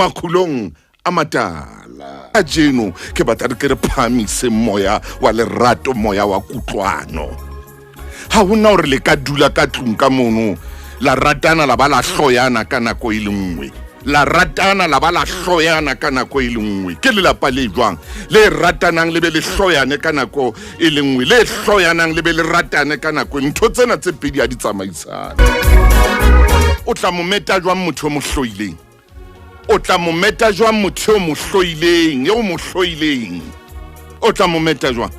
Makgulong A Matala. Ajeno ke batla ke re phamise moya wa lerato, moya wa kutlwano. Ha hona hore le ka dula ka tlung ka mono la ratana la ba la hloyana ka nako e le nngwe. La ratana la ba la hloyana ka nako e le nngwe. Ke lelapa le jwang le ratanang le be le hloyane ka nako e le nngwe, le hloyanang le be le ratane ka nako. Ntho tsena tse pedi a di tsamaisana. O tla mo meta jwang motho mo hloileng? O tla mo meta jwang motho mo hloileng, eo mo hloileng? O tla mo meta jwang?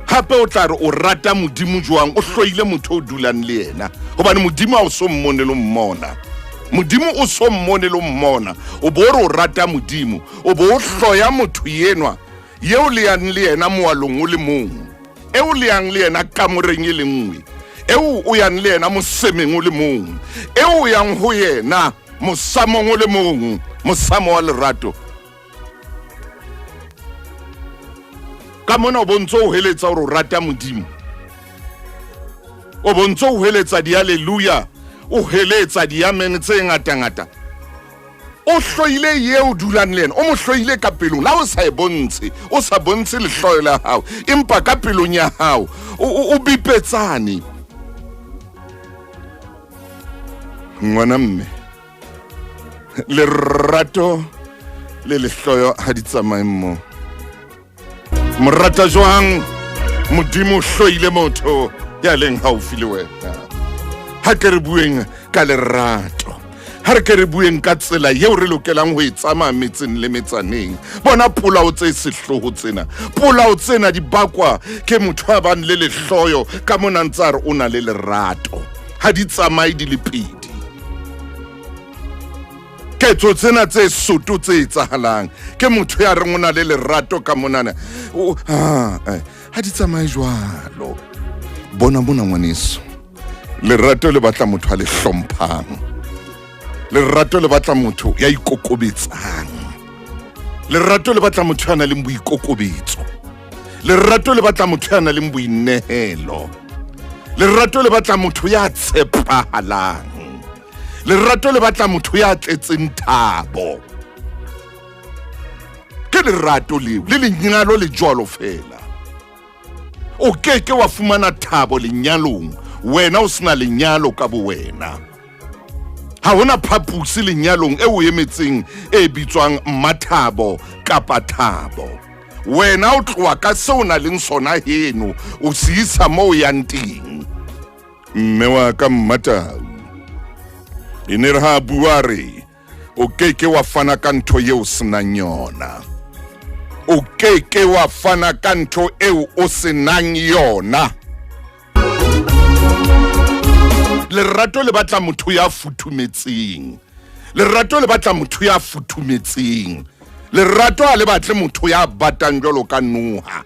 Hape o tla re o rata modimo jwang o hloile motho o dulang le yena? Hobane modimo a o so mmone lo mmona. Modimo o so mmone lo mmona. O bo re o rata modimo, o bo o hloya motho yenwa yeo le yang le yena moalong o le mong, eo le yang le yena kamoreng e le nngwe, eo o yang le yena mosemeng o le mong, eo o yang ho yena mosamong o le mong, mosamo wa lerato. Ka mona o bontso o heletsa hore o rata modimo, o bontso o heletsa di haleluya, o heletsa di amen tse ngata. O hloile yeo dulang le yena, o mo hloile ka pelong. La o sa e bontshe, o sa bontshe lehloyo la hao, empa ka pelong ya hao o bipetsane. Ngwana mme, lerato le lehloyo ha di tsamaye mmo. Morata jwang modimo hloile motho ya leng haufi le wena. Ha ke re bueng ka lerato, ha re ke re bueng ka tsela yeo re lokelang ho e tsamaya metseng le metsaneng. Bona polao tse sehloho tsena, polao tsena di bakwa ke motho a bang le lehloyo ka mona ntse a re o na le lerato. Ha di tsamaye di le pedi. Ketso tsena tse soto tse etsahalang ke motho ya reng o na le lerato ka monana. Ha di tsamaye jwalo. Bona mona ngwaneso, lerato le batla motho a le hlomphang. Lerato le batla motho ya ikokobetsang. Lerato le batla motho ya nang le boikokobetso. Lerato le batla motho ya nang le boinehelo. Lerato le batla motho ya tshepahalang. Lerato le batla motho ya tletseng thabo. Ke lerato leo le lenyalo le jwalo fela. O keke wa fumana thabo lenyalong wena o sena lenyalo ka bo wena. Ha hona phapusi lenyalong e o emetseng e bitswang mmathabo kapa thabo. Wena o tloa ka seo na leng sona heno o se isa moo yang teng. Mme wa ka Mmatau e ne re ha bua re o keke wa fana ka ntho eo senang yona. O keke wa fana ka ntho eo o senang yona. Lerato le batla motho ya futhumetseng. Lerato le batla motho ya futhumetseng. Lerato ha le batle motho ya batang jwalo ka Noha.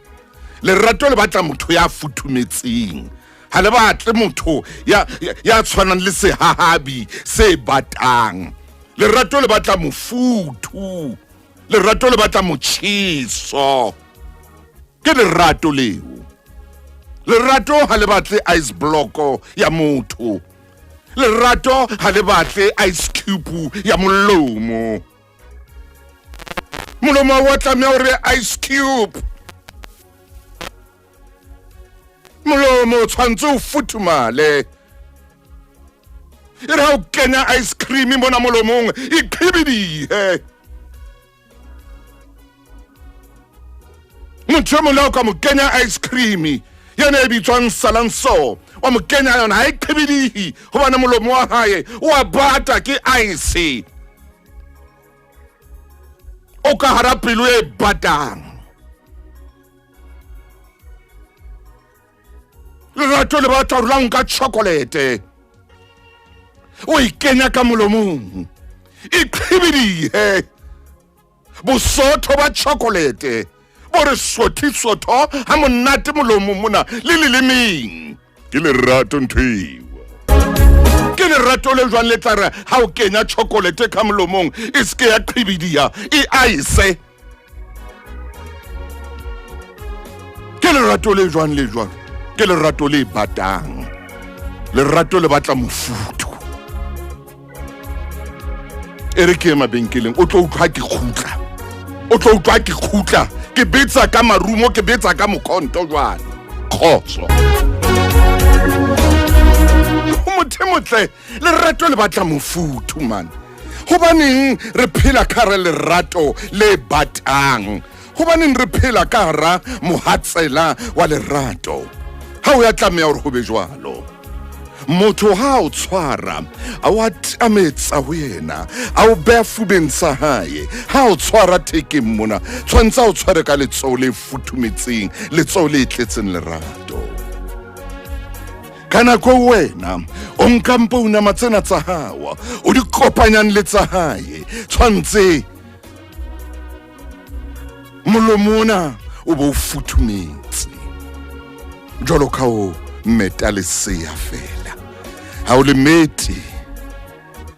Lerato le batla motho ya futhumetseng. Ha le batle motho ya tshwanang le sehahabi se batang. Lerato le batla mofuthu. Lerato le batla motjheso. Ke lerato leo. Lerato ha le batle ice block ya motho. Lerato ha le batle ice cube ya molomo. Molomo wa tlameha hore ice cube. Molomo tshwantse o futhumale. E re ha o kenya ice cream mona molomong e qhibidihe. Motho mo la ka mo kenya ice cream yana e bitswang salanso wa mo kenya yona ha e qhibidihi hobane molomo wa hae wa bata ke ice. O ka hara pelo e batang. Lerato le batla hore la nka chocolate o e kenya ka molomong e qhibidihe. Bosotho ba chocolate bo re sotho ha monate molomong mona le lelemeng. Ke lerato ntho. Ke lerato le jwang le tla re ha o kenya chocolate ka molomong e ske ya qhibidia e ice. Ke lerato le jwang le jwang? Ke lerato le batang. Lerato le batla mofuthu. re ke mabenkeleng o tlo utlwa ke khutla o tlo utlwa ke khutla ke betsa ka marumo ke betsa ka mokhonto jwana khotso motle Lerato le batla mofuthu man hobaneng re phela ka re Lerato le batang hobaneng re phela ka ra mohatsela wa Lerato ha o ya tlameya hore go be jwalo motho ha o tshwara a wa tametsa ho yena a o beya fubeng sa hae ha o tshwara thekeng mona tshwantsa o tshware ka letsoho le futhumetseng letsoho le tletseng lerato kana ko wena o nka mpona matsena tsa hawa o di kopanyang le tsa hae tshwantse molomona o bo futhumetse jolo ka o metale se ya fela ha o le meti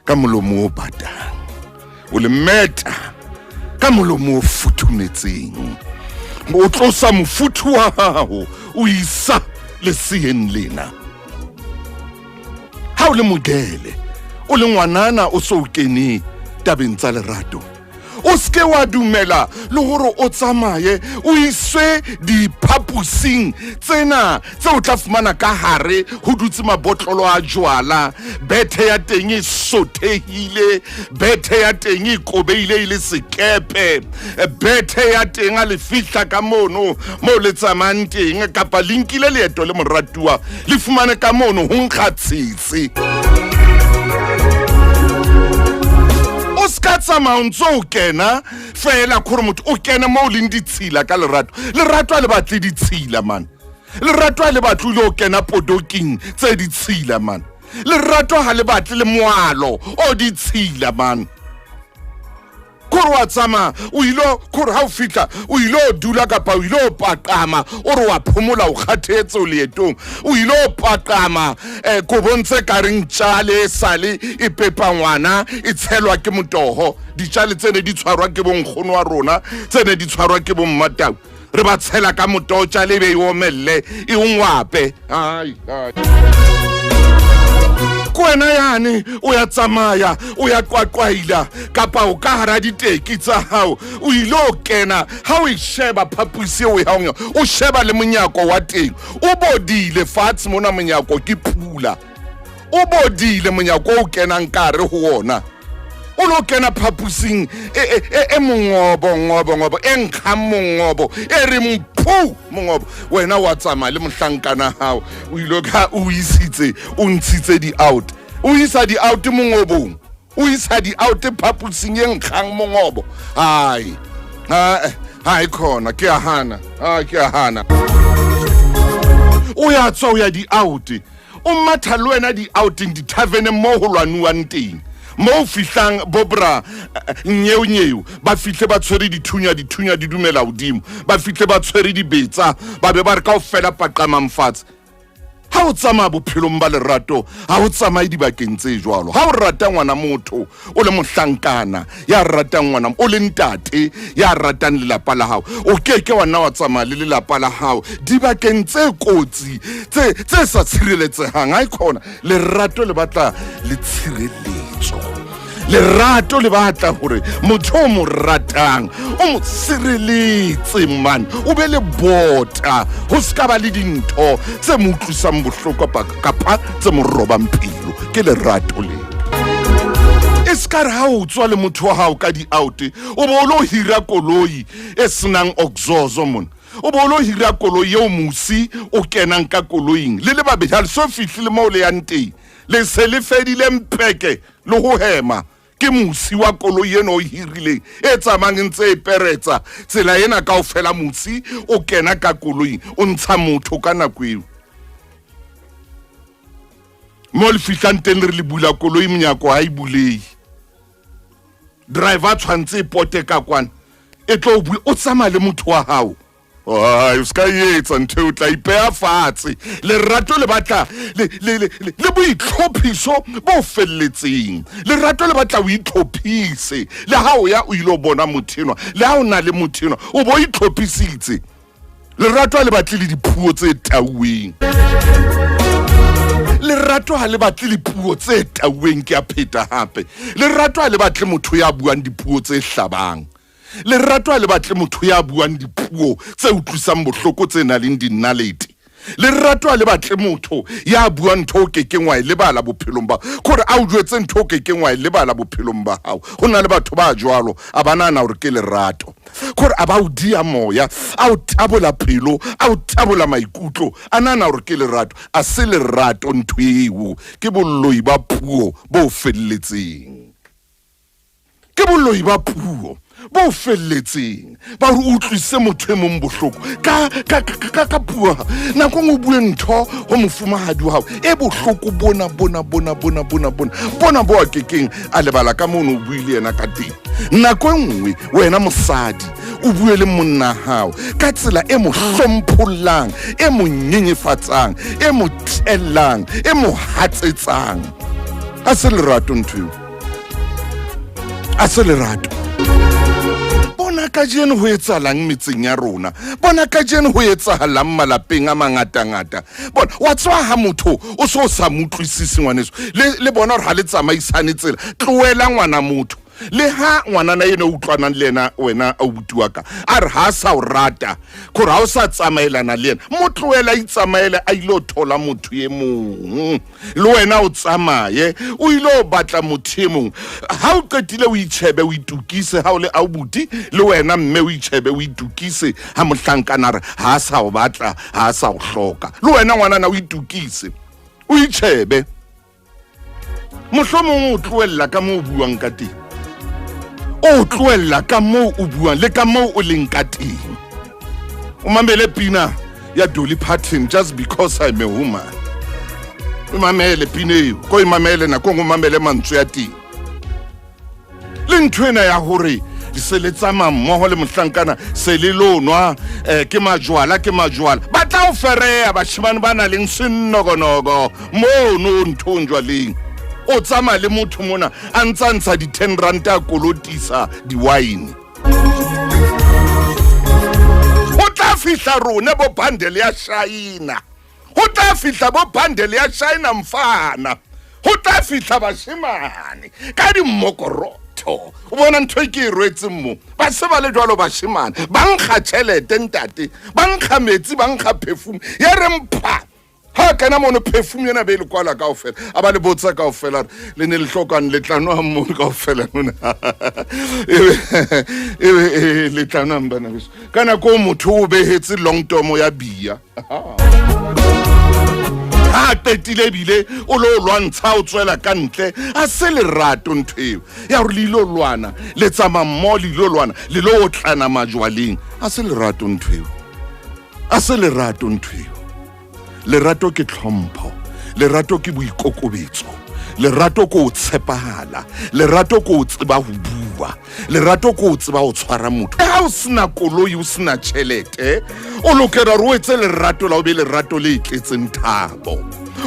ka molomo o batang o le meta ka molomo o futhumetseng o tlosa mofuthu wa hao o isa le seeng lena ha o le mogele o le ngwanana o so kene tabeng tsa lerato o ske wa dumela le hore o tsamaye o iswe diphapusing tsena tse o tla fumana ka hare ho dutse mabotlolo a jwala bethe ya teng e sothehile bethe ya teng e kobeile ile sekepe bethe ya teng a le fihla ka mono mo le tsamang teng kapa linkile leeto le moratuwa le fumane ka mono ho nkga tshitsi Skatsa mauntso o kena fela khore motho o kena mo le nditshila ka lerato a le batle ditshila man lerato a le batle le o kena podoking tse ditshila man lerato ha le batle le moalo o ditshila man khore wa tsama o ilo khore ha o fitla o ilo dula kapa o ilo paqama o re wa phomola o kgathetse o leetong o ilo paqama go bontse ka reng tshale sale e pepa ngwana e tshelwa ke motoho ditshale tsene di tshwarwa ke bonkgono wa rona tsene di tshwarwa ke bommatau re ba tshela ka motoho tshale be e omelle e ungwape ai kwena yane o ya tsamaya o ya qwaqwaila kapa o ka hara diteki tsa hao o ilo kena ha o isheba phapusi o ya o sheba le monyako wa teng o bodile fatshe mona monyako ke pula o bodile monyako o kenang kare ho ona o lo kena phapusing e mongobo enkga mongobo e re mphu mongobo wena wa tsama le mohlankana hao o ilo ka o isitse o ntshitse di out o isa di out mongobong o isa di out phapusing enkgang mongobo hai khona ke a hana o ya tswa o ya di out o matha le wena di outing di tavern mo ho lwanuwang teng mo fihlang bobra nyeu ba fihle ba tshwere dithunya di dumela hodimo ba fihle ba tshwere di betsa ba be ba re ka o fela paqama mfatshe ha o tsama bophelong ba lerato ha o tsamaye dibakeng tse jwalo ha o rata ngwana motho o le mohlankana ya ratang ngwana o le ntate ya ratang lelapa la hao o keke wa nna wa tsama le lelapa la hao dibakeng tse kotsi tse sa tshireletsehang ha ikona lerato le batla le tshireletso lerato le batla hore motho o mo ratang o mo sireletse man o be le bota ho ska ba le dintho tse mo utlwisang bohloko kapa tse mo robang pelo ke lerato le iskar ha o tswa le motho wa hao ka di out o bo lo hira koloi e senang oxozo mon o bo lo hira koloi eo musi o kenang ka koloing le babedi ha le so fihle mo le yang teng le se le fedile mpeke le ho hema ke musi wa koloi eno o hirile e tsamang ntse e peretsa tsela ena ka o fela musi o kena ka koloi o ntsha motho ka nako eo mo le fihlang teng re le bula koloi monyako ha e bulei driver tshwantse pote ka kwana e tlo bula o tsamaya le motho wa hao o ska yetsa ntho o tla ipea fatshe lerato le batla le boitlhophiso bo felletseng lerato le batla o itlhophise le ha o ya o ilo bona mothenwa le ha o na le mothenwa o bo itlhophisitse lerato le batle le diphuo tse tauweng Lerato ha le batle dipuo tse tauweng ke a pheta hape. Lerato ha le batle motho ya buang dipuo tse hlabang. Lerato ha le batle motho ya buang dipuo tse utlwisang bohloko tse nang le dinalete. Lerato ha le batle motho ya buang ntho ke kengwa e lebala bophelong ba gore a o jwetse ntho ke kengwa e lebala bophelong ba hao. Ho na le batho ba jwalo a banana hore ke lerato gore a ba o dia moya a o tabola pelo a o tabola maikutlo a nana hore ke lerato a se lerato ntho eo ke bolloi ba puo bo felletseng ke bolloi ba puo bo felletseng ba re utlwise motho e mong bohloko ka puo nako ngo bue ntho ho mofumahadi wa hao e bohloko bona bo akekeng a lebala ka mono o buile yena ka teng. Nako nngwe wena mosadi o bue le monna hao ka tsela e mo hlomphullang e mo nyenyefatsang e mo tellang e mo hatsetsang. A se lerato ntho a se lerato. Bona ka jeno ho etsahalang metseng ya rona, bona ka jeno ho etsahalang malapeng a mangata-ngata. Bona wa tswa ha motho o so sa motlisisi ngwaneso le bona hore ha le tsamaisane tsela tloela ngwana motho le ha ngwanana ene o utlwanang le yena wena a buti wa ka a re ha sa o rata gore ha o sa tsamaelana le yena mo tloela itsamaele a ile o thola motho ye mong le wena o tsamaye o ile o batla motho ye mong ha o qetile o itshebe o itukise ha o le a buti le wena mme o itshebe o itukise ha mohlankana re ha sa o batla ha sa o hloka le wena ngwanana o itukise o itshebe mohlomong o tloella ka mo buang ka teng o tloella ka mo o buang le ka mo o leng ka teng. O mamele pina ya Dolly Parton just because I'm a woman. O mamele pina eo ko imamele na ko ngomamele mantswe ya teng. Le ntwena ya hore di se le tsama mmoho le mohlankana se le lonwa ke majwala ba tla o ferea bashimane bana leng sennogonogo mo no nthonjwa leng. O tsama le motho mona a ntsantsha di 10 ranta kolotisa di wine o tla fihla rona bo bundle ya China o tla fihla bo bundle ya China mfana o tla fihla bashimane ka di mmokoroto o bona ntho ke irwetse mo ba se ba le jwalo bashimane ba nkga tšhelete ntate ba nkga metsi ba nkga perfume ya re mpha ha kana mono perfume yena be le kwala kaofela aba le botsa kaofela le ne le hlokang le tlanwa mo kaofela nona le tlanwa mbana biso kana ko motho o behetse long tomo ya bia ha qetile bile o lo lwantsha o tswela ka ntle a se lerato ntheo ya re le lo lwana le tsama mmo le lo lwana le lo tlana majwaleng a se lerato ntheo a se lerato ntheo. Lerato ke tlhompho, lerato ke boikokobetso, lerato ko o tshepahala, lerato ko o tseba ho bua, lerato ko o tseba ho tshwara motho. Ha o sena koloi o sena tjhelete o lokela re o etse lerato la o be lerato le tletseng thabo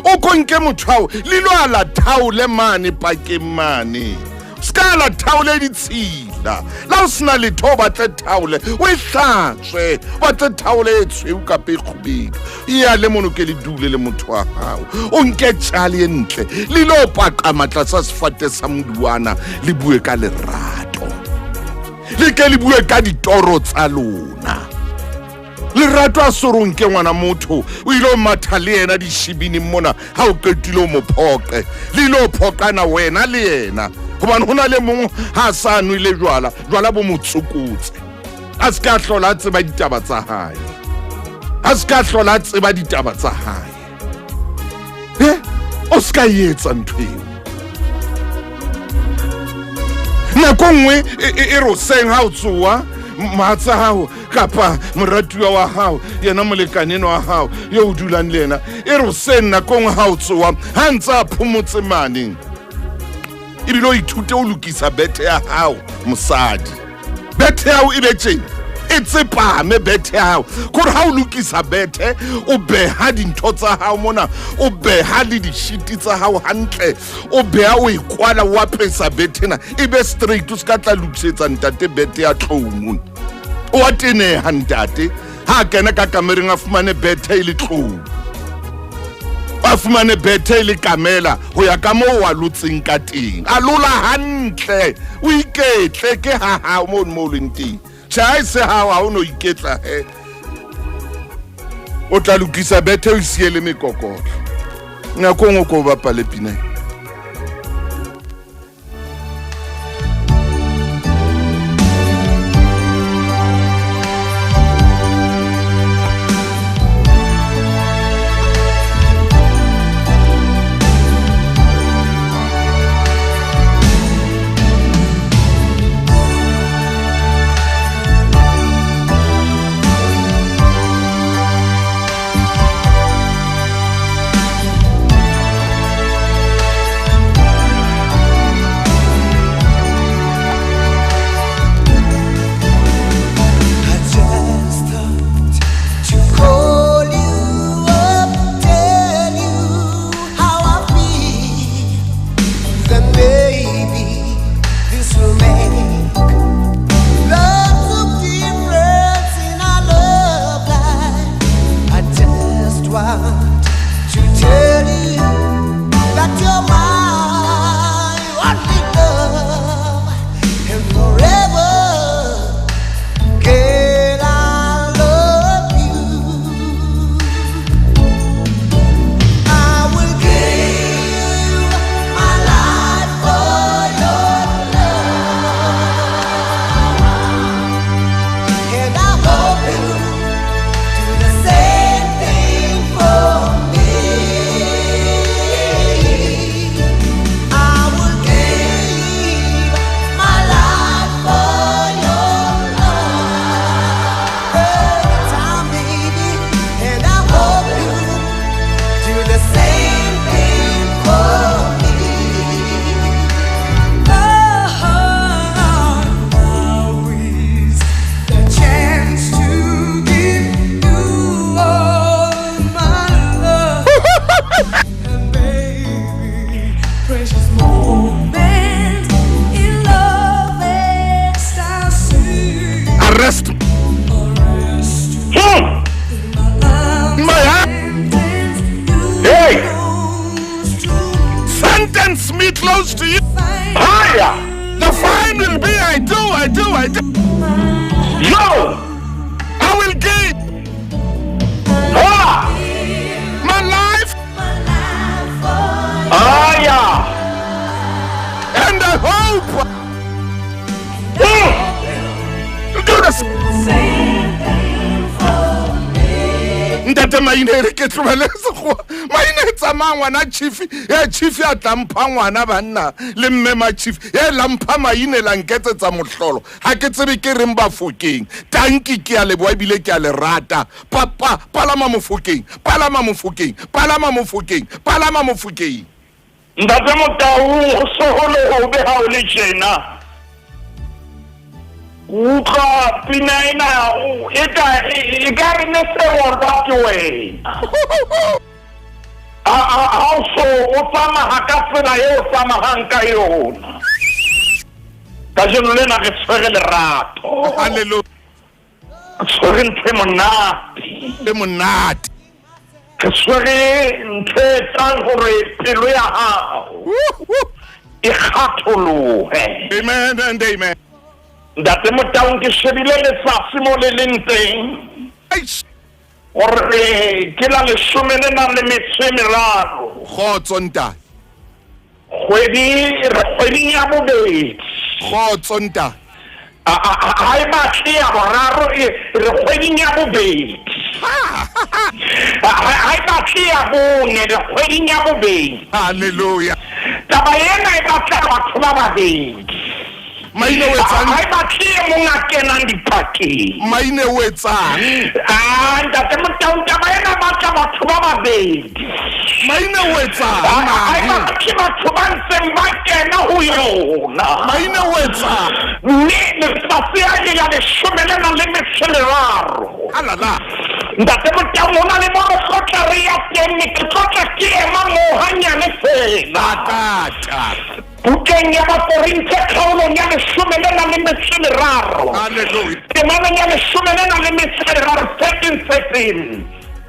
o konke motho hao le lo ala thaole mane pakeng mane skala thaole ditshila la o sena letho ba tle thaole o ihlatswe ba tle thaole e tshweu ka pekhubedu ya le mono ke le dule le motho wa hao o nke tjale ntle le lo paqa matla sa sefate sa moduana le bue ka lerato le ke le bue ka ditoro tsa lona. Lerato a sorong ke ngwana motho o ile o matha le yena di shibini mona ha o qetile o mo phoqe le lo phokana wena le yena hobane hona le mong ha sa nwile jwala bo motsukutse a se ka hlola tseba ditaba tsa hae a se ka hlola tseba ditaba tsa hae o se ka yetsa ntweng nako nngwe e ro seng ha o tsoa matsa hao kapa moratuwa wa hao yena molekaneno wa hao yo o dulang le yena e ro seng nako nngwe ha o tsoa ha ntsa phomotse mane ibile o ithute o lokisa bethe ya hao mosadi bethe ya hao e be tjena e tsepame bethe ya hao gore ha o lokisa bethe o beha dintho tsa hao mona o beha le dishiti tsa hao hantle o beha o ikwala o apesa bethena e be straight o ska tla lokisetsa ntate bethe ya tlou o ateneha ntate ha kena ka kamereng a fumane bethe e le tlou a fumane bethe le kamela ho ya ka moo wa lutseng ka teng a lola hantle o iketle ke ha mo leng teng tjha se ha o no iketla he o tla lokisa bethe o siele mekokotlo ngako ngo ko ba pale pina. Sentence me close to you. Higher. The fine will be I do. Yo, I will give my life. Higher. And I hope. Do the same thing for me. Ndata maine ke tlwele go maine tsamang wana chief ya tlampa ngwana banna le mmema chief ya lampa maine la nketsetsa mohlolo ha ke tsebe ke reng ba fokeng tanki ke ya leboa bile ke ya Lerata papa palama mofokeng ndata motau so holo be ha o le tjena uka pinaina e ka re ne se worda ke wena also o tsama ha ka tsela e o tsama hanka yona ka jeno le na ke tshwere Lerato hallelujah tshwere ntho monate ke tshwere ntho tsa gore pelo ya hao e khatholohe amen and amen. ndate motau ke shebile letsatsi mo le leng teng gore ke la 13 khotso ntate kgwedi ya bobedi khotso ntate ha e batle ya boraro re kgweding ya bobedi ha e batle ya bone re kgweding ya bobedi hallelujah taba ena e batla batho ba babedi maine wetsang ha e batle monga kenang dipakeng maine wetsang ndate motau taba ena batla batho ba babedi maine wetsang ha e batle batho ba ntseng ba kena ho yona maine wetsang mme letsatsi ya 13 alala ndate motau mona le mo tlotla ya teng ke tlotla ke ema mo hanyane fela tata bukeng ya Bakorinthe kgaolong ya 13 hallelujah temanong ya 13 13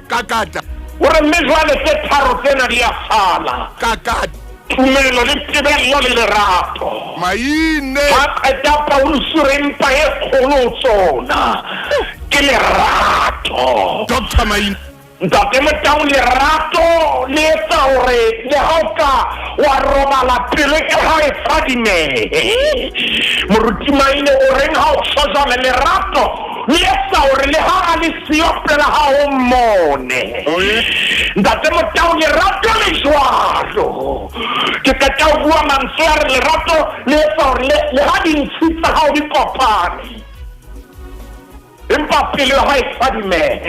kakata o re mme jwale tse tharo tsena di a sala Kakad. tumelo le tebello le lerato Maine. ba qeta Paulus re mpa e kgolo tsona ke lerato Dr. Maine. ntate Motau lerato le etsa hore le ha o ka wa robala pele e ha e fadime moruti Maine o reng ha o tshwasa le lerato le etsa hore le ha a le siyo pela ha o mmone ntate Motau lerato le jwalo ke qeta ho bua mantswe a re lerato le etsa hore le ha dintshi tsa hao di kopane empa pele ha e fadime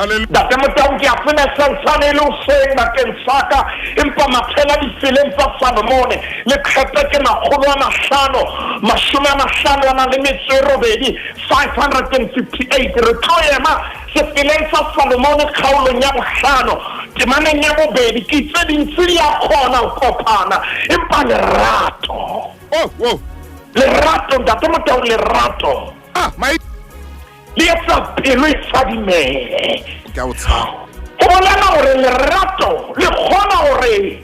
ntate Motau ke a tsena santsane le o seng bakeng sa ka empa maphela difeleng tsa Salomone le kgepe ke 558 re tlo ema sefeleng sa Salomone kgaolong ya bohlano temaneng ya bobedi ke itse dintsi ya kgona ho kopana empa lerato lerato ntate Motau lerato le etsa pelo e fadime go bolela gore lerato le kgona gore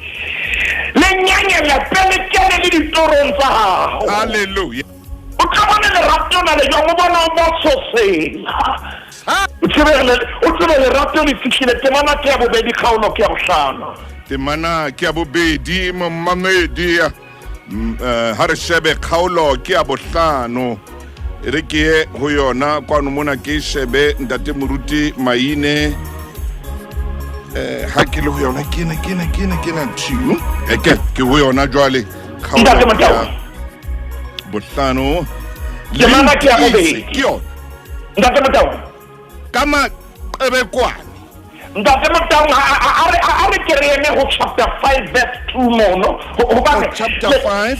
le nyanyela pele kene le ditorong tsa gago Hallelujah. o tla bona lerato na le jang o bona o mososela o tsebe lerato le fihlile temana ke ya bobedi kgaolo ke ya bohlano Temana ke ya bobedi momamedi ha re shebe kgaolo ke ya bohlano re ke ho yona kwano mona ke shebe ntate moruti Maine ha ke le ho yona ke na two ke ho yona jwale ntate ya bohlano temana ke ya bobedi ke yona ntate Motau kama ebekwane ntate Motau a re ke re eme ho chapter 5 verse 2 mono chapter 5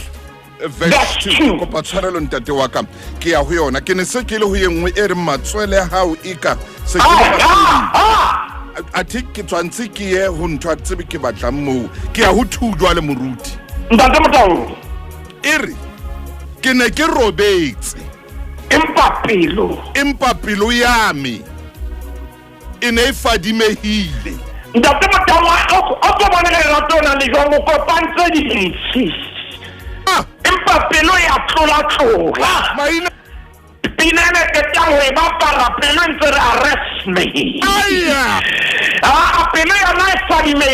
verse 2 kopa tshwarelo ntate wa ka ke ya ho yona ke ne se ke le ho yengwe e re matswele hao eka se ke a ke tswantse ke ye ho ntwa tsebe ke batla mo ke ya ho thujwa le moruti ntate Motau ere ke ne ke robetse empa pelo ya me e ne e fadimehile ntate Motau o tlo bona lerato na le jwang o kopantse dintsi empa pelo ya tlola Maine pinene ke tang we bapala pelo ntse re arrest me pelo ya na e fadime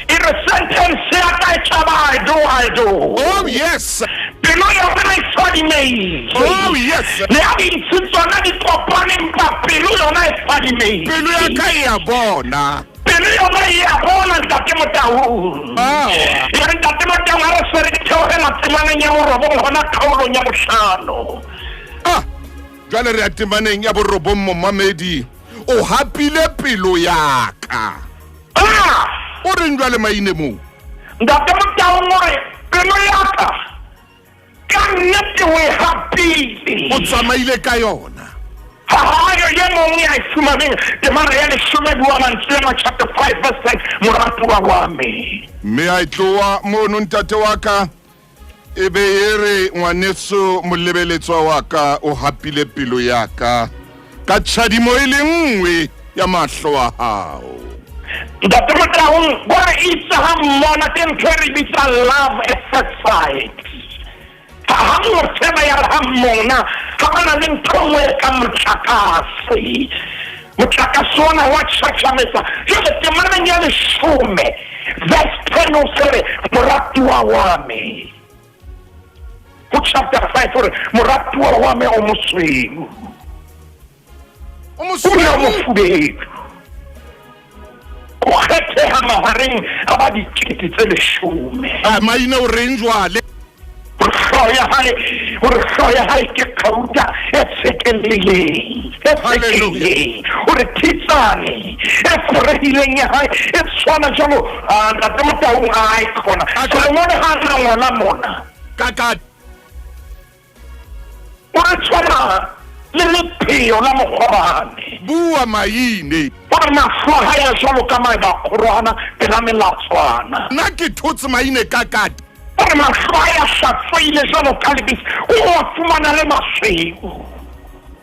e re sentence ya ka e tshaba I do oh yes pelo ya na e fadime oh yes le a dintsi tsona di kopane empa pelo yona e fadime pelo ya ka ya bona pelo yona ya bona ntate Motau ya ntate Motau a re sere ke theogela temaneng ya borobong gona kgaolong ya bohlano jwale re ya temaneng ya borobong momamedi o hapile pelo ya ka o reng jwale Maine mo ntate Motau gore pelo ya ka nnete o e hapile o tsamaile ka yona hayo ye mongwe a ifumaneng temana ya lesome bua mantswe chapter 5 verse 6 moratuwa wa me mme a tloa mono ntate wa ka e be e re ngwaneso molebeletswa wa ka o hapile pelo ya ka tshadimo e le nngwe ya mahlo a hao ntate Motau gore itse ha mmona ke ntho e re bitsa love at first sight ha motseba ya ha mmona ha bana le ntho nngwe ka motlakase ona wa tšhatšhamesa jale temaneng ya lesome verse 10 o sere moratuwa wa me go chapter 5 gore moratuwa wa me o mosweu o mofubedu o kgetheha mahareng a ba dikete tse lesome Maine o reng jwale gore hloho ya hae ke kauta e tsekeleleng gore thitsane e foregileng ya hae e tshwana jalo ntate Motau a ikgona Solomone ha na ngwana mona gore tshwana le lepheo la mokgorane bua Maine gore mahlo a hae a jalo ka mae bakgorwana pela melatswana nna ke thotse Maine kakate gore mahlo a ya hlatsweile jalo ka lebese o a fumana le masweu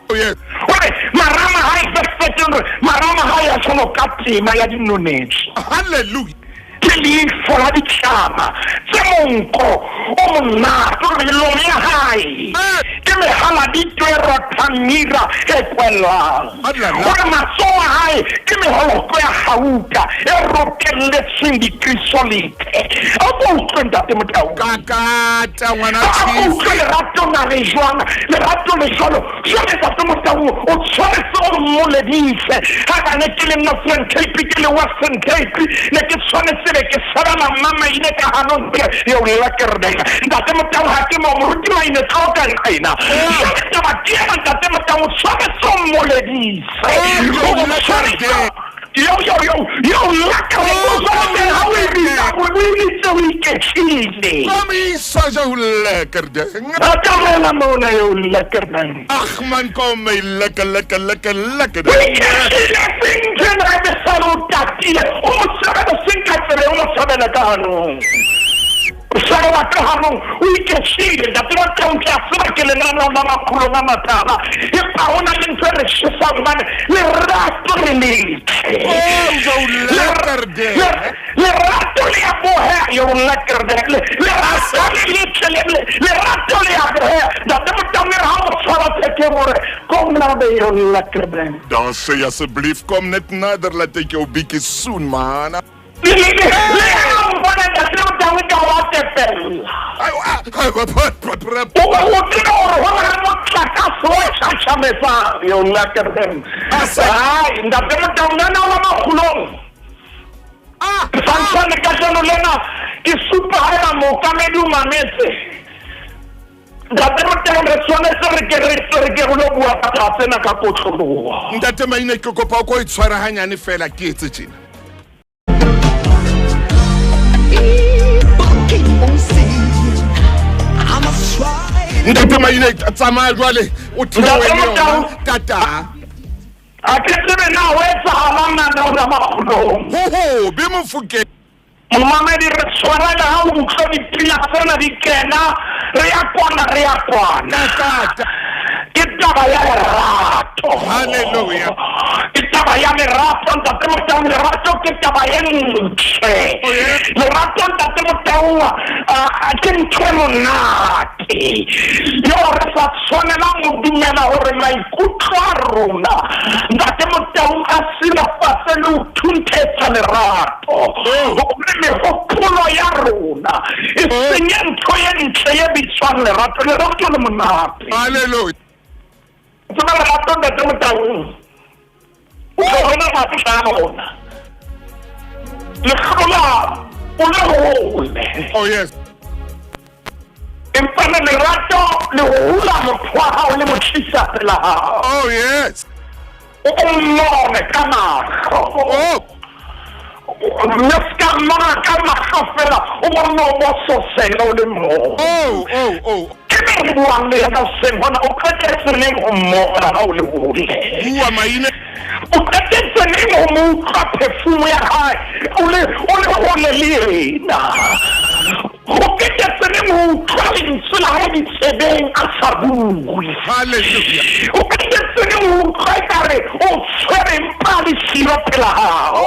gore marama ha e marama ha ya tsholo ka tema ya dinonetso. Hallelujah. Ke leifo la ditlhama tse monko o monate melong ya hae ke mehaladitwe e rothamira e kwelang gore matsogo a hae ke meholoko ya gauta e rokelletseng dikrisolete a ko utlwe ntate Motau Kakata ngwana a ko utlwe lerato na le jwang lerato le jalo jwale ntate Motau o tshwanetse o mmoledise ga gane ke le Northern Cape ke le Western Cape ne ke tshwanetse ke sarana mama ine ka hanon ke yo la kerdega ntate Motau ha ke mo moruti wa ine tsoka ina ke ba ke ntate Motau tshware sommoledise yo la kerdega how we need to we get chile Mami saja lekker atamela mona yo lekker man ach man kom lekker we can I be saluta tile o sabe do sinkatsele o sabe na kano Sara wa kahano uikeshile ndatimo taunki asura kele nana Makgulong A Matala e paona le ntse shisa mane lerato le lerato le abohe yo lekker de lerato le abohe ndatimo taunki ha sara teke more kom na be yo lekker de Dan sê asseblief kom net nader laat ek jou bietjie soen man Ntate Maina ke kopa go itshwara hanyane fela ke etse tjena Ntate Maina tsamaya jwale o thewe le tata a ke tsebe na o etsa halana na Makgulong ho be mo fuke Mamadi re tshwarela ha o utlwa dipina tsena di kena re ya kwana tata ke taba ya lerato Hallelujah ke taba ya lerato ntate Motau lerato ke taba ya ntle lerato ntate Motau ke ntho e monate yo re sa tshwanela go dumela gore maikutlo a rona ntate Motau a silafatse le o thunthetsa lerato megopolo ya rona e senye ntho ye ntle ye bitswang lerato lerato le monate Hallelujah tsena lerato ntate Motau o tlogela matlhana lekgola o le gole Oh yes empane lerato le hula motho wa hao le motšhisa pela hao Oh yes o mmone ka mahlo mme ska mmona ka mahlo fela o bona o bososela o le moo ke ne re buang le yena hoseng gona o qetetse neng go mmona ga o le gole bua Maina o qetetse neng go mo utlwa perfume ya gae o le gole le yena o qetetse neng go utlwa lentswe la gae ditsebeng a sa bue Hallelujah o qetetse neng go utlwa ekare o tshwere mpa le siro phela gao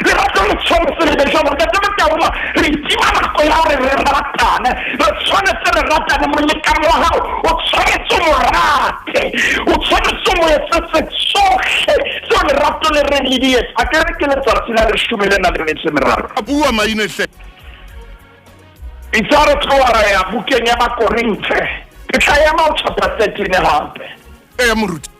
lerato le tshwanetse le bejalo ntate Motau re itima nako ya gore re ratane re tshwanetse re ratane molekane wa gago o tshwanetse mo rate o tshwanetse mo etsetse tsotlhe tseo lerato le re le di etsa a ke re ke letsatsi la lesome le na le metse meraro bua Maina hle itse re tloara ya bukeng ya Makorinthe ke tla ema o chapter 13 gape ya moruti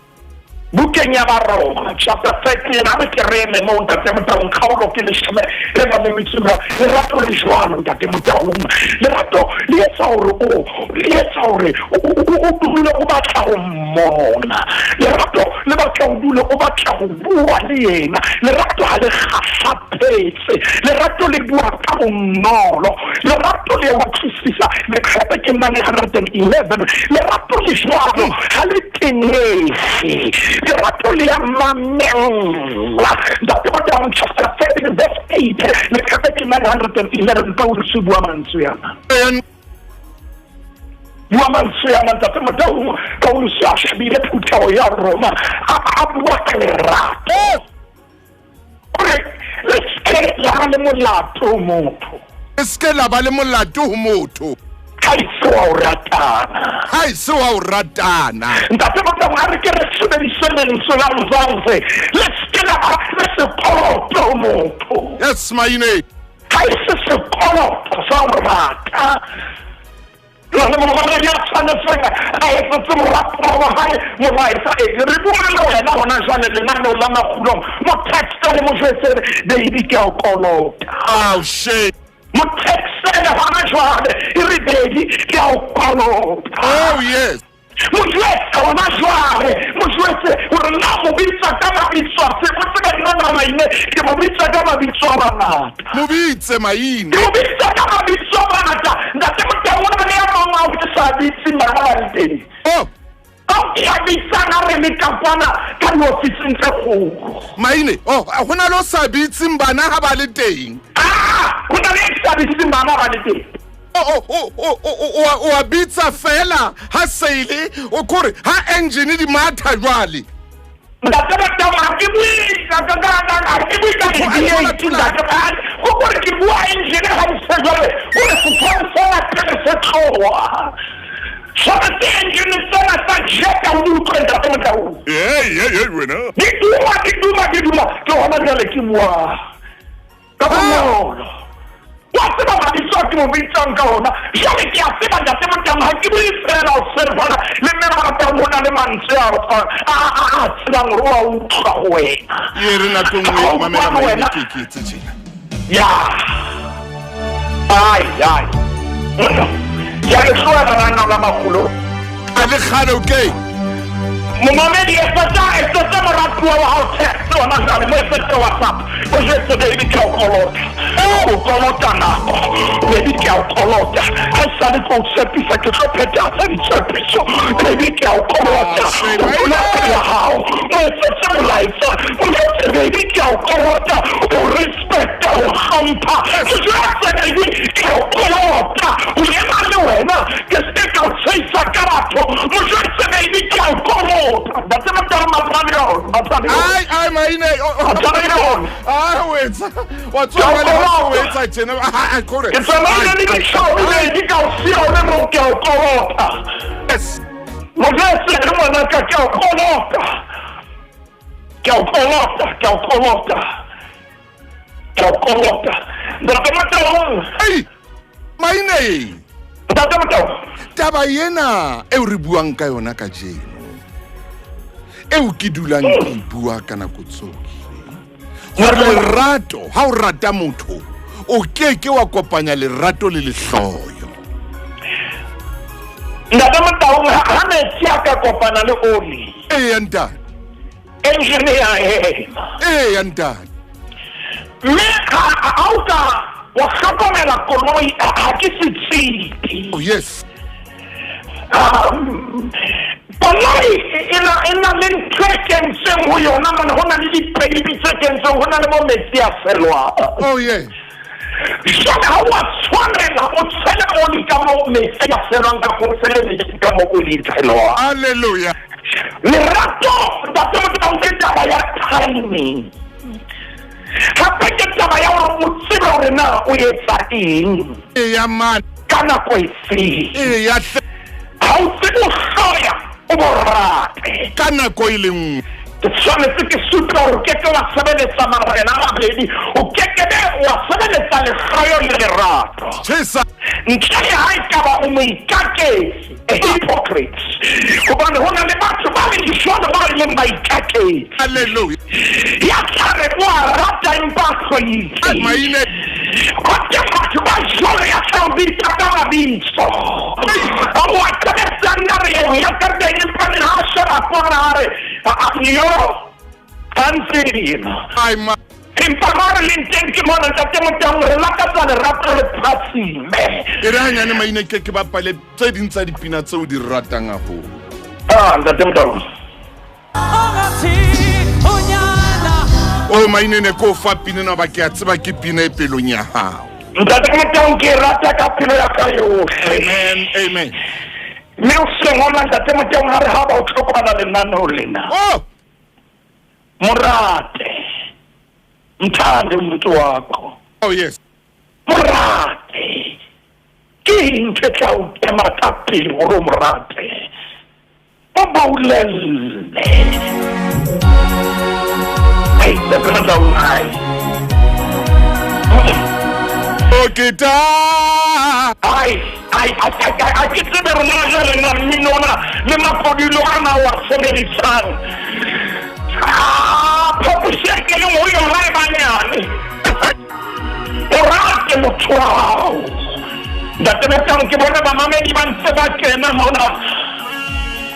bukeng ya Baroma chapter 13 a re ke reme mo ntate Motau kgaolo ke lesome le ba le metsima lerato le jwalo ntate Motau lerato le etsa gore o dule o batla go mmona lerato le batla go dule o batla go bua le yena lerato ga le gafapetse lerato le bua ka bonolo lerato le wa tlisisa le kgape ke 911 lerato le jwalo ga le tenese lerato le ya mamela ntate Motau chapter 13 verse 8 le kgape ke 911 Paul se bua mantswe yana bua mantswe yana ntate Motau Paul Yesu a shebile phutego ya rona a bua ka lerato. Le ske la ba le molato motho. Le ske la ba le molato ho motho. Ha iso wa o ratana. Ha iso wa o ratana. Ntate Matala a re ke re sebedise lentswe la mzanze. Le ske la ba le sekoloto motho. Yes, Maine. Ha ise sekoloto sa o rata. La mo bona ya tsana tsena a e tse mo rata wa hae mo ba isa e re bua le wena hona jwane le nano la Makgulong mo text le mo jwetse baby ke o kolota. Oh shit. Mo text le hona jwane e re baby ke o kolota. Oh yes. Mo jwetse hona jwane mo jwetse hore na mo bitsa ka mabitso se mo tsaka nna Maine ke mo bitsa ka mabitso a bangata. Mo bitse Maine. Mo bitsa ka mabitso a bangata ntate Matala sabitsi magalanteng. Oh, ya bitsana re le kapana ka ofising tse kgolo. Maine, oh, hona lo sabitsi bana ha ba le teng. Hona le sabitsi bana ba le teng. O a bitsa fela ha seile o kore ha engine di matha jwale. Ntate Matala ke bui ko gore ke bua engine ha se jwale o re fela se tloa. Something engine sana sa jeka uko ntate Matala. Wena. Di duma ke hona jwale ke bua. Ka bona. What's about the sort of return going? Jale ki a seba ntate Matala ha ke bui fela o servana le mera ka bona le mantsha tsang roa o tla wena. Ye re na tongwe mamela Maine ke tsena. Ya. Ai. Ya le soa na Makgulong. Ale khana okay. Momamedi esta maratua wa hao text wa nazale mo esta WhatsApp. O jetse baby ka kolota. O kolota nako. Baby ka kolota. Hasa ni ko sepisa ke sopeta sa ni sepiso. Baby ka kolota. Kolota ya hao. Mo esta life. O jetse baby ka kolota. O respect o hampa. O jetse baby ka kolota. O yema le wena. Ke se ka seisa karato. Mo jetse baby ka kolota. That's what I'm talking about. Ai Maine. What's wrong with I tell I correct. It's a man in show you can see on the road kolota. Yes. Mo jetse kama na ka kolota. Ntate Matala. Hey. Maine. Ntate Matala. Taba yena e re buang ka yona ka jeno. Eo ke dulang ke bua kana go tsohle. Gore lerato ha o rata motho o keke wa kopanya lerato le lehloyo. Ntate Matala ha ne tsiaka kopana le oli. Ntate. Engineer Ntate. Me auta wa hlokomela koloi ha ke se tsipi. Oh yes. Koloi ina le ntwekeng se ho yona mana hona le dipeili tse kentseng hona le mo metsi a selwa. Oh yeah. Jona ha wa tshwanela o tshela oli ka mo metsi a selwang ka go sele metsi ka mo oli selwa. Hallelujah. Lerato ntate Matala ke taba ya timing. Hape ke taba ya hore o tsebe hore na o etsa eng. Ya man. Ka nako efe. Ya ha o tsebe o hloya o borate. ka nako e le nngwe. Ke tshwanetse ke supa hore ke wa sebeletsa marena a mabedi o kekebe wa sebeletsa lekgayo le lerato. Tshisa. Ntle le ha ekaba o moikaketsi hypocrite hobane ho na le batho ba le dishono ba leng baikaketsi. Hallelujah. Ya tshare wa rata empa khoitse. Maine. Batho ba jole ya tsambitsa ka mabitso. Wa kabetsa nare ya kabetsa empa le ha shara porare. I'm imparare l'intenti mo non sappiamo più la casa del ratto le prassime. E ragna ne maine ke ba pale tse ding tsa dipina tse o di ratang a ho. Ntate O maine ne ko fa pina na ba ke a tseba ke pina e pelong ya hao. Ntate ke rata ka pelo ya ka yohle. Amen. mme o sengola ntate Motho ha re ha ba o tlhokomela lenaneo lena Oh, morate mthande umuntu wakho oh yes. morate ke ntho e tla o tema ka pele gore o morate o baulelle ai the brother Okay, ta. ai ke tsebe rona jale na minona le makodilo ana wa sebedisang phoposeke le mo yona e banyane o rate motho wa hao ntate Motho ke bona ba mamedi ba ntse ba kena mona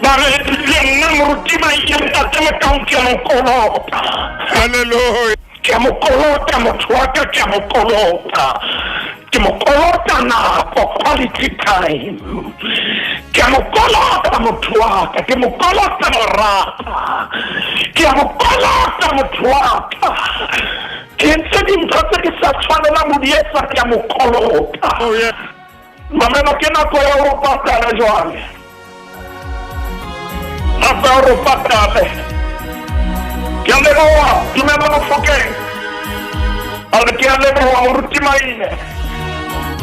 ba re le nna moruti ba ile ntate Motho ke mo kolota Hallelujah. ke mo kolota motho wa ka ke mo kolota ke mo kolota nako quality time ke mo kolota motho wa ka ke mo kolota morata ke mo kolota motho wa ka ke ntse dintho tse ke sa tshwanela mo di etsa ke mo kolota Oh yeah. mamela ke nako ya ho patala jwale nako ya ho patala ke a leboha dumela Mofokeng a re ke a leboha moruti Maine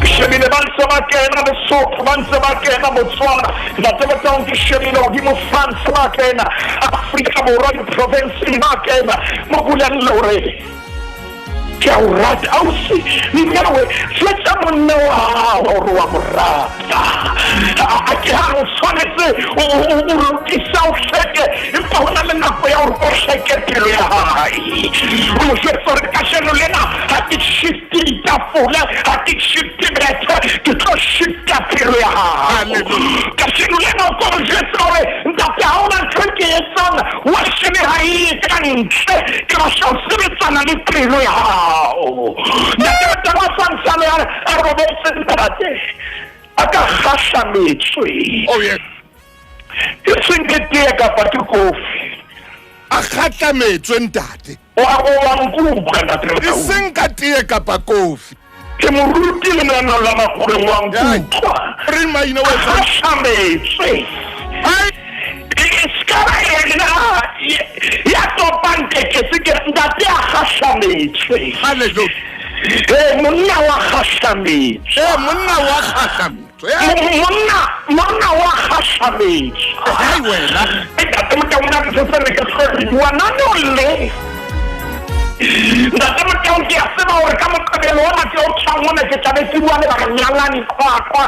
ke shebile ba ntse ba kena Lesotho ba ntse ba kena Botswana ntate Motho ke shebile hodimo France ba kena Afrika Borwa di-province ba kena mo bolelle hore ke a o rata ausi nyawe fletsa monna wa hao hore wa mo rata a ke ha o tshwanetse o lokisa o hleke empa ho na le nako ya hore o hleke pelo ya hae o mo jwetsa hore kasheno lena ha ke shifte ditafole ha ke shifte bethe ke tlo shifta pelo ya hao kasheno lena o ko mo jwetsa hore ntate ha ona ntho ke etsang wa shene ha e ka ntle ke ba shao sebetsana le pelo ya hao ntate Motho wa sansane a robetse ntate a ka kgahlametswe Oh yes. e seng ke tee kapa ke kofi A kgatlametswe ntate. wa nkutlwa ntate E Motho seng ka tee kapa kofi. ke mo ruti lenaneo la Makgulong wa nkutlwa Re Maine wa sa. kgahlametswe Ai, skara yena ya topante ke se ke ntate a kgahlametswe hallelujah. monna wa kgahlametswe Monna wa kgatlametswe. monna wa kgahlametswe Ai wena. ntate Motho ona ke se ke se wa nanolle ntate Motho ke a tseba hore ka mokabelo ona ke o tshwangona ke tlabe ke bua le banyalani kwa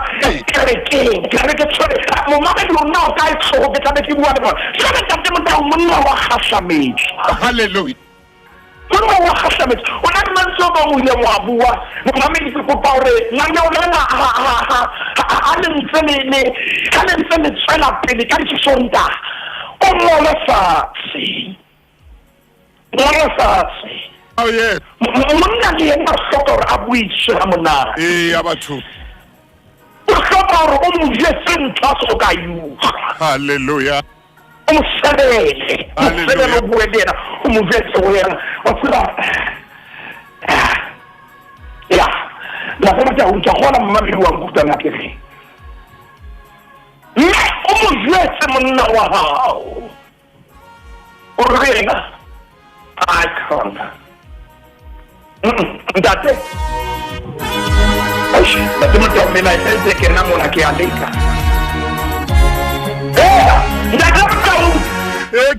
kerekeng ke tlabe ke tshwere momamedi rona o ka e tlhogo ke tlabe ke bua le bona jwale ntate Motho monna wa kgahlametswe Hallelujah. monna wa kgahlametswe o na le mantswe o bang o ile mo a bua momamedi ke kopa hore naneo lena a le ntse le tswela pele ka disonta o ngole fatshe Oh yes. monna le yena o hloka hore a buiswe ha monate Eh abatho. o hloka hore o mo jese ntho a so ka yuga Hallelujah. o mo sebele o bue le yena o mo jese ho yena wa tseba ya la fela o tla gona mmamedi wa nkuta na ke re mme o mo jese monna wa hao o re yena I can't. Ntate. Oish, ntate Motho mina sense ke na mona ke aleka. Ntate Motho.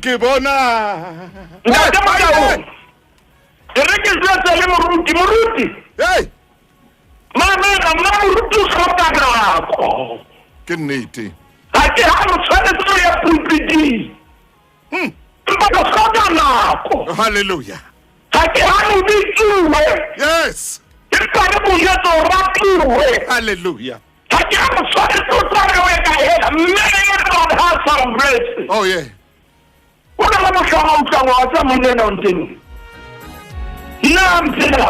Ke bona. Ntate Motho. Re ke tsetse le moruti. Hey. Mama moruti o hloka nako. Ke nnete. Ha ke ha mo tshwanetse ya pulpiti. Mpa hloka nako. Hallelujah. Ha ke ha mo bitsuwe. Yes. Ipare mo yetso rapiwe. Hallelujah. Ha ke ha mo tshwanetse o tsare o ka hela. Mme God has some grace. Oh yeah. O na mo hlanga o tlanga wa tsa monena o nteng. Na mpela.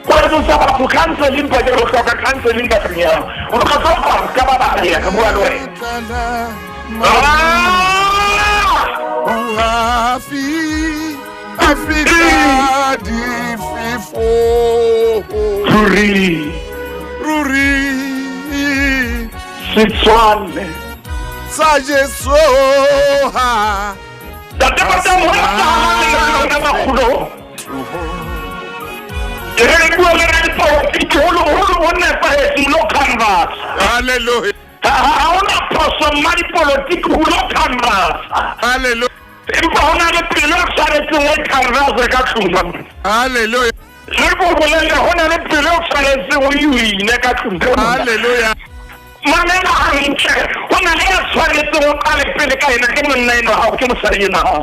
Kwa go sa ba counseling pa ke go hloka counseling ka tsenya. O ka tswa ka ba ba ya ka bua le wena. Africa di fifo. Ruri. Setswana. sa Jesu ha Ntate Matala wa tsamaya Makgulong. Re bua le re politiki ho nepahetse lo canvas. hallelujah Ha ona phoso ma dipolitiki ho lo canvas. hallelujah Empa hona le pelo sa le tswe canvas ka tlung. hallelujah Re bo bolele hona le pelo sa le tswe yine ka tlung. hallelujah Manena hantle hona le ya tshwaretse ho ka le pele ka ena ke monna eno ha ke mosadi ena ha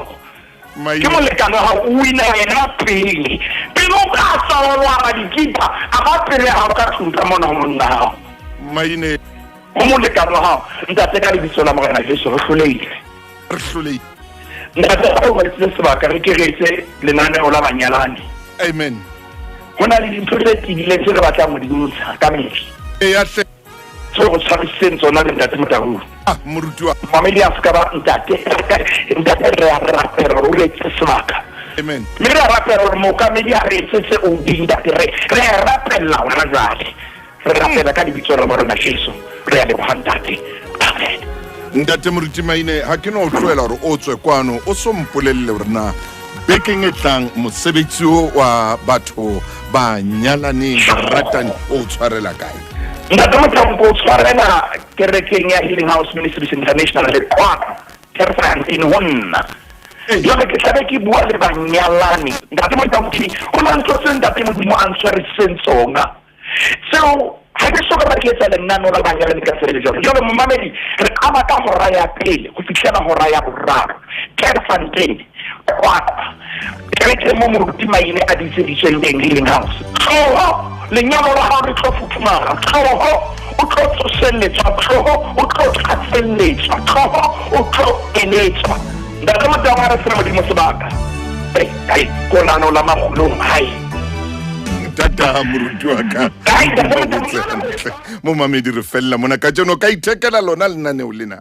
ke molekane ha o wina ena pele pelo ka sa wa dikipa a ba pele ha ka tlung mona monna ha maine o molekane ha ntate ka lebitso la morena Jesu re hloleile re hlole ntate o ba tsetse sebaka re keretse lenane o la banyalane amen hona le dintho tse tidileng tse re batlang mo di ntsha ka metsi e ya hle so go tshwariseng tsona le ntate Motaung moruti wa family a ska ba ntate re a rapela o retse sebaka amen le re a rapela mo ka media re tsetse o dinda re rapela ona jwale re rapela ka dibitso la morena Jesu re a le bhantate amen ntate moruti maine ha ke no o tloela hore o tswe kwano o so mpolelle hore na bekeng e tlang mosebetsi wa batho ba nyalaneng ba ratani o tshwarela kae ntate Motaung go tshwarela kerekeng ya Healing House Ministries International le kwano Kerfran in one jwale ke tlabe ke bua le banyalani ntate Motaung ho na ntho tse ntate Modimo a ntshwariseng tsona so ha ke soka ba ke etsa lenaneo la banyalani ka tsela jwalo jwale momamedi re qala ka hora ya pele go fitlhela hora ya boraro Kerfran kwano kereke mo moruti maine a ditseditsweng teng Healing House lenyalo la hao le tlo futhumala tlhoho o tlo tsoseletswa tlhoho o tlo tlatseletswa tlhoho o tlo eletswa ntate Motaung a re sena modimo sebaka kai konano la Makgulong hai tata moruti wa ka mo mamedi re fella mona ka jeno ka ithekela lona lenaneo lena